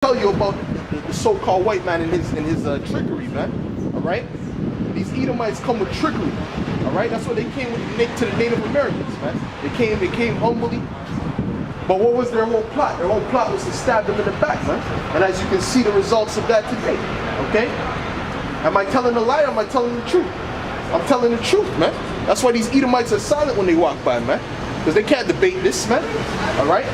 tell you about the so-called white man and his trickery, man. All right, these Edomites come with trickery. All right, that's what they came with to the Native Americans, man. They came humbly. But what was their whole plot? Their whole plot was to stab them in the back, man. And as you can see, the results of that today. Okay? Am I telling a lie or am I telling the truth? I'm telling the truth, man. That's why these Edomites are silent when they walk by, man. Because they can't debate this, man. All right?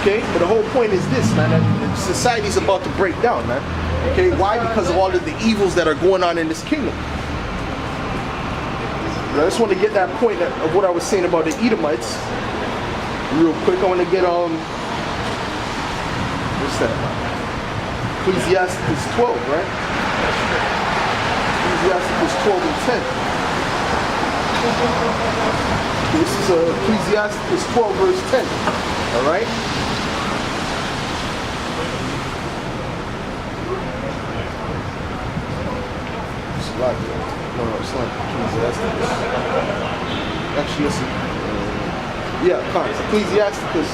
Okay? But the whole point is this, man. That society's about to break down, man. Okay? Why? Because of all of the evils that are going on in this kingdom. I just want to get that point of what I was saying about the Edomites real quick. I want to get what's that? Ecclesiastes 12, right? Ecclesiastes 12 and 10. This is Ecclesiastes 12 verse 10. All right. It's a lot. No, it's not Ecclesiastes. Actually, it's Ecclesiastes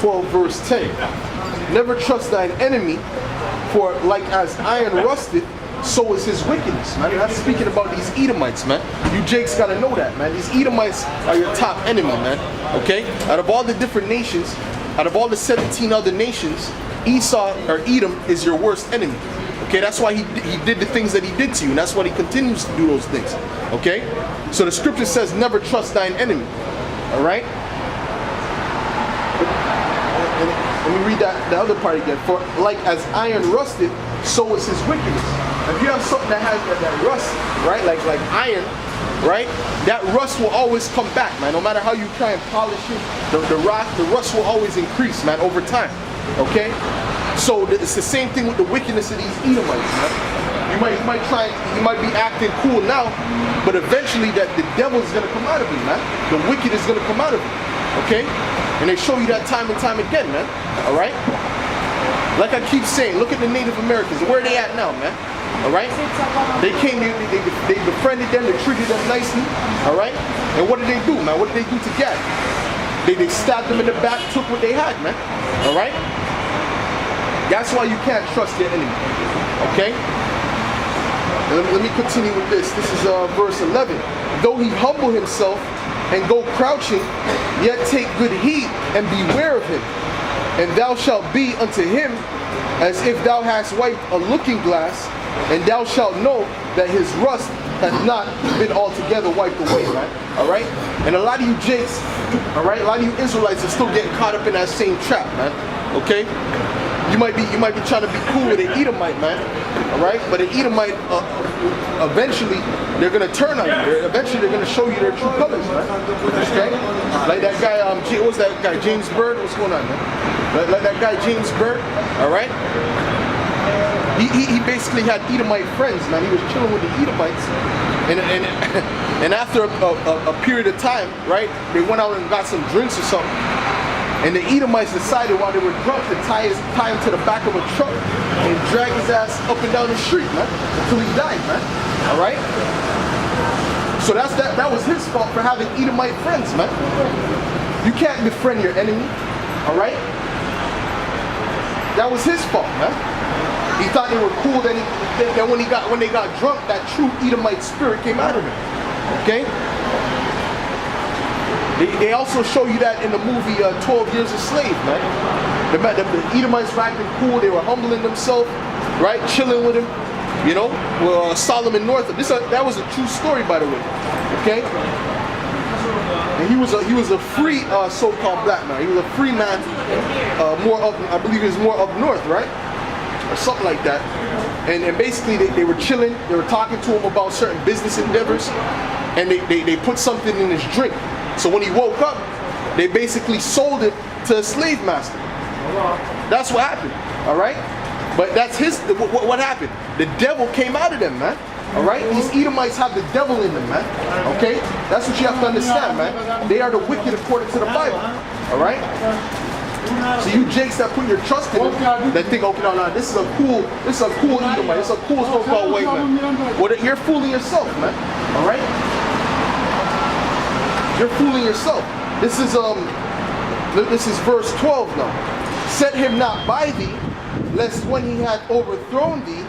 12 verse 10. Never trust thine enemy, for like as iron rusteth, so is his wickedness, man. And that's speaking about these Edomites, man. You Jakes gotta know that, man. These Edomites are your top enemy, man. Okay? Out of all the different nations, out of all the 17 other nations, Esau or Edom is your worst enemy. Okay, that's why he did the things that he did to you, and that's why he continues to do those things. Okay? So the scripture says, never trust thine enemy. Alright? Let me read the other part again. For like as iron rusted, so is his wickedness. If you have something that has that rust, right? Like iron, right? That rust will always come back, man. No matter how you try and polish it, the rust will always increase, man, over time. Okay? So it's the same thing with the wickedness of these Edomites, man. You might be acting cool now, but eventually the devil is gonna come out of you, man. The wicked is gonna come out of you. Okay? And they show you that time and time again, man. Alright? Like I keep saying, look at the Native Americans. Where are they at now, man? Alright? They came here, they befriended them, they treated them nicely. Alright? And what did they do, man? What did they do to Gad? They stabbed them in the back, took what they had, man. Alright? That's why you can't trust your enemy. Okay? Let me continue with this. This is verse 11. Though he humble himself and go crouching, yet take good heed and beware of him. And thou shalt be unto him as if thou hast wiped a looking glass, and thou shalt know that his rust has not been altogether wiped away, right? Alright? And a lot of you Jakes, alright, a lot of you Israelites are still getting caught up in that same trap, man. Okay? You might be trying to be cool with an Edomite, man. Alright? But an Edomite, eventually, they're going to turn on you. Eventually, they're going to show you their true colors, man. Okay? Like that guy, what was that guy? James Byrd? What's going on, man? Like that guy, James Byrd. Alright? He basically had Edomite friends, man. He was chilling with the Edomites. And after a period of time, right, they went out and got some drinks or something. And the Edomites decided while they were drunk to tie him to the back of a truck and drag his ass up and down the street, man, until he died, man. Alright? So that was his fault for having Edomite friends, man. You can't befriend your enemy. Alright? That was his fault, man. He thought they were cool, then when they got drunk, that true Edomite spirit came out of him. Okay? They also show you that in the movie 12 Years a Slave, man. The Edomites were acting cool, they were humbling themselves, right? Chilling with him, you know, Solomon Northup. That was a true story, by the way. Okay? And he was a free so-called black man. He was a free man, I believe he was more up north, right? Or something like that. And basically they were chilling, they were talking to him about certain business endeavors, and they put something in his drink. So when he woke up, they basically sold it to a slave master. That's what happened, all right? But that's what happened. The devil came out of them, man. All right? These Edomites have the devil in them, man. Okay? That's what you have to understand, man. They are the wicked according to the Bible. All right? So you Jakes that put your trust in them, that think, okay, no, this is a cool Edomite, this is a cool so-called white man. Well, you're fooling yourself, man. All right? You're fooling yourself. This is This is verse 12 now. Set him not by thee, lest when he hath overthrown thee,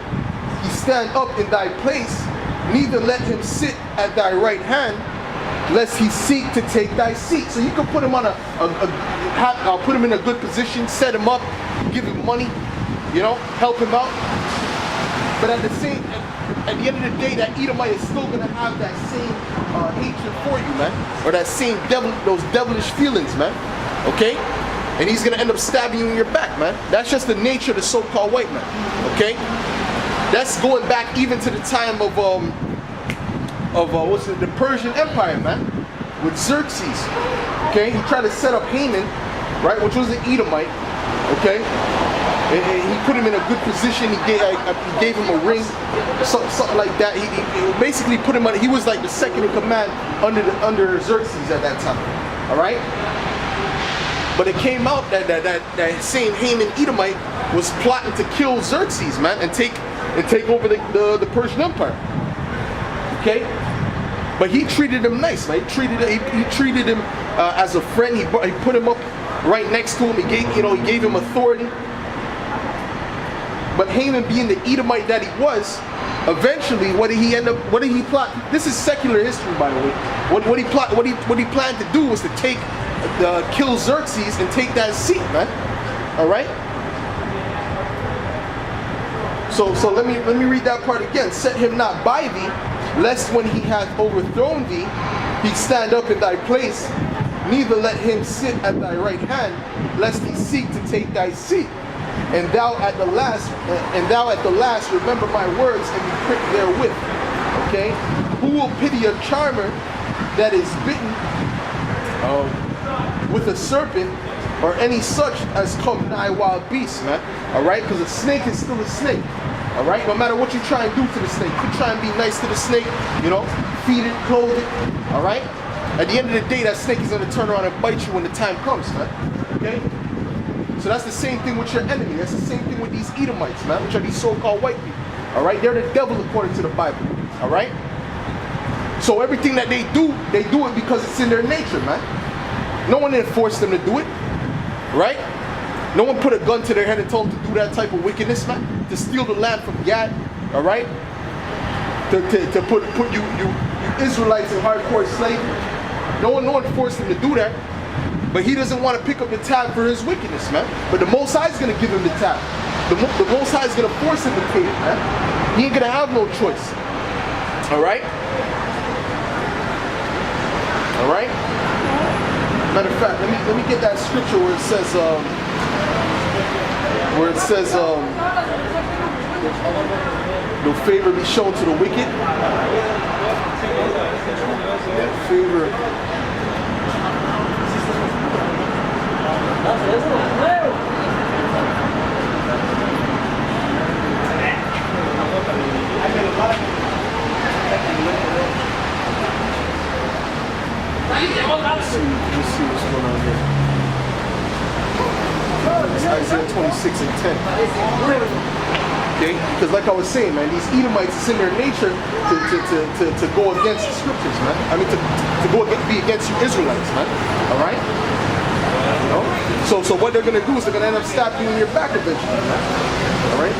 he stand up in thy place, neither let him sit at thy right hand, lest he seek to take thy seat. So you can put him on put him in a good position, set him up, give him money, you know, help him out. But at the end of the day, that Edomite is still gonna have that same hatred for you, man, or that same those devilish feelings, man. Okay, and he's gonna end up stabbing you in your back, man. That's just the nature of the so-called white man. Okay, that's going back even to the time of the Persian Empire, man, with Xerxes. Okay, he tried to set up Haman, right, which was an Edomite. Okay. And he put him in a good position. He gave him a ring, something like that. He basically put him on. He was like the second in command under Xerxes at that time. All right. But it came out that same Haman Edomite was plotting to kill Xerxes, man, and take over the Persian Empire. Okay. But he treated him nice, man. He treated him as a friend. He put him up right next to him. He gave him authority. But Haman, being the Edomite that he was, eventually, what did he plot? This is secular history, by the way. What he planned to do was to kill Xerxes and take that seat, man. All right. So let me read that part again. Set him not by thee, lest when he hath overthrown thee, he stand up in thy place. Neither let him sit at thy right hand, lest he seek to take thy seat. And thou at the last remember my words and be pricked therewith. Okay? Who will pity a charmer that is bitten with a serpent, or any such as come nigh wild beasts, man? Alright? Because a snake is still a snake. Alright? No matter what you try and do to the snake. You try and be nice to the snake, you know, feed it, clothe it. Alright? At the end of the day, that snake is going to turn around and bite you when the time comes, man. Okay? So that's the same thing with your enemy. That's the same thing with these Edomites, man, which are these so-called white people. All right? They're the devil according to the Bible. All right? So everything that they do it because it's in their nature, man. No one enforced them to do it. Right? No one put a gun to their head and told them to do that type of wickedness, man. To steal the land from Gad. All right? To put you Israelites in hardcore slavery. No one forced him to do that. But he doesn't want to pick up the tab for his wickedness, man. But the Most High is going to give him the tab. The Most High is going to force him to pay it, man. He ain't going to have no choice. All right? All right? Matter of fact, let me get that scripture where it says, no favor be shown to the wicked. Yeah, favor. Let's see what's going on here. It's Isaiah 26 and 10. Okay? Because like I was saying, man, these Edomites, it's in their nature to go against the scriptures, man. I mean, to be against you Israelites, man. All right? You know? So what they're going to do is they're going to end up stabbing you in your back eventually, man. All right?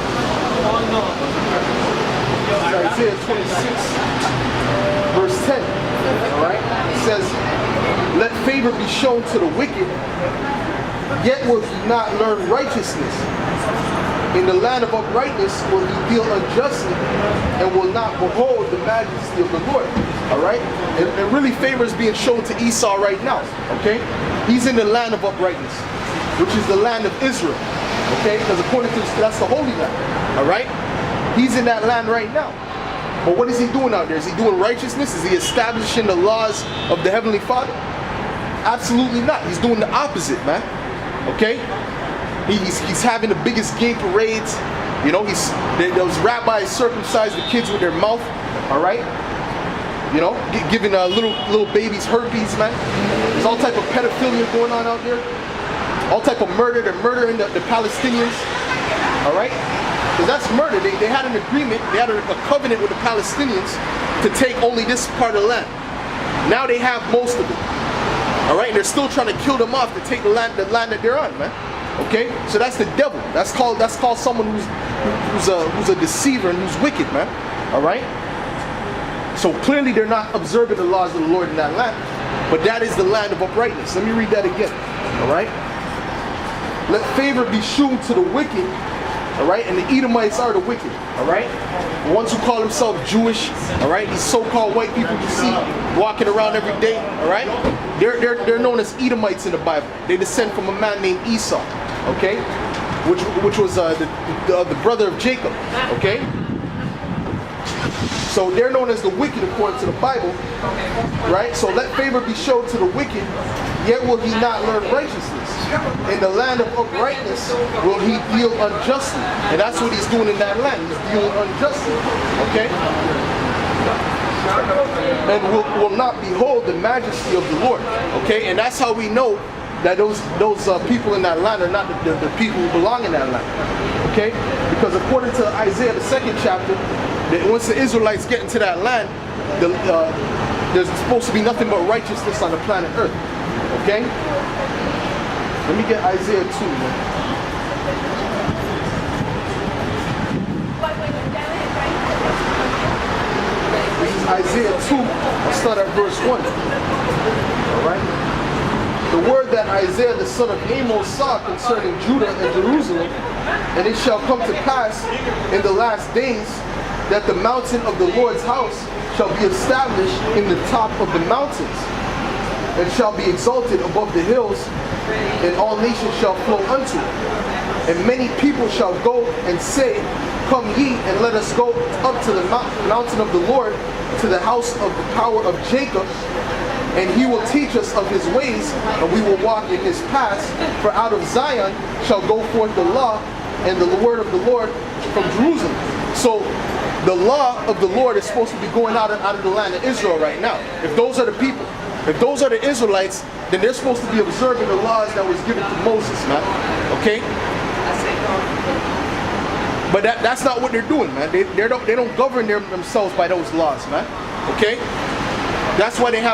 Isaiah 26, verse 10. All right? It says, let favor be shown to the wicked, yet will he not learn righteousness. In the land of uprightness will he deal unjustly, and will not behold the majesty of the Lord. All right? And really favor is being shown to Esau right now. Okay? He's in the land of uprightness, which is the land of Israel. Okay? Because according to that's the Holy Land. All right? He's in that land right now. But what is he doing out there? Is he doing righteousness? Is he establishing the laws of the Heavenly Father? Absolutely not. He's doing the opposite, man. Okay? He's having the biggest gay parades. You know, those rabbis circumcise the kids with their mouth. All right? You know, giving little babies herpes, man. There's all type of pedophilia going on out there. All type of murder. They're murdering the Palestinians. All right? Because that's murder. They had an agreement. They had a covenant with the Palestinians to take only this part of the land. Now they have most of it. All right, and they're still trying to kill them off to take the land that they're on, man. Okay, so that's the devil. That's called someone who's a deceiver and who's wicked, man. All right. So clearly they're not observing the laws of the Lord in that land, but that is the land of uprightness. Let me read that again. All right. Let favor be shewn to the wicked. All right, and the Edomites are the wicked. All right, the ones who call themselves Jewish. All right, these so-called white people you see walking around every day. All right, they're known as Edomites in the Bible. They descend from a man named Esau. Okay, which was the brother of Jacob. Okay, so they're known as the wicked according to the Bible. Right, so let favor be shown to the wicked, yet will he not learn righteousness. In the land of uprightness will he deal unjustly. And that's what he's doing in that land. He's dealing unjustly. Okay? And will not behold the majesty of the Lord. Okay? And that's how we know that those people in that land are not the people who belong in that land. Okay? Because according to Isaiah, the 2nd chapter, that once the Israelites get into that land, there's supposed to be nothing but righteousness on the planet Earth. Okay? Let me get Isaiah 2, man. This is Isaiah 2. I'll start at verse 1. Alright? The word that Isaiah the son of Amos saw concerning Judah and Jerusalem, and it shall come to pass in the last days that the mountain of the Lord's house shall be established in the top of the mountains, and shall be exalted above the hills, and all nations shall flow unto it. And many people shall go and say, Come ye, and let us go up to the mountain of the Lord, to the house of the power of Jacob, and he will teach us of his ways, and we will walk in his paths. For out of Zion shall go forth the law and the word of the Lord from Jerusalem. So the law of the Lord is supposed to be going out of the land of Israel right now. If those are the people, if those are the Israelites, then they're supposed to be observing the laws that was given to Moses, man. Okay? But that's not what they're doing, man. They don't govern themselves by those laws, man. Okay? That's why they have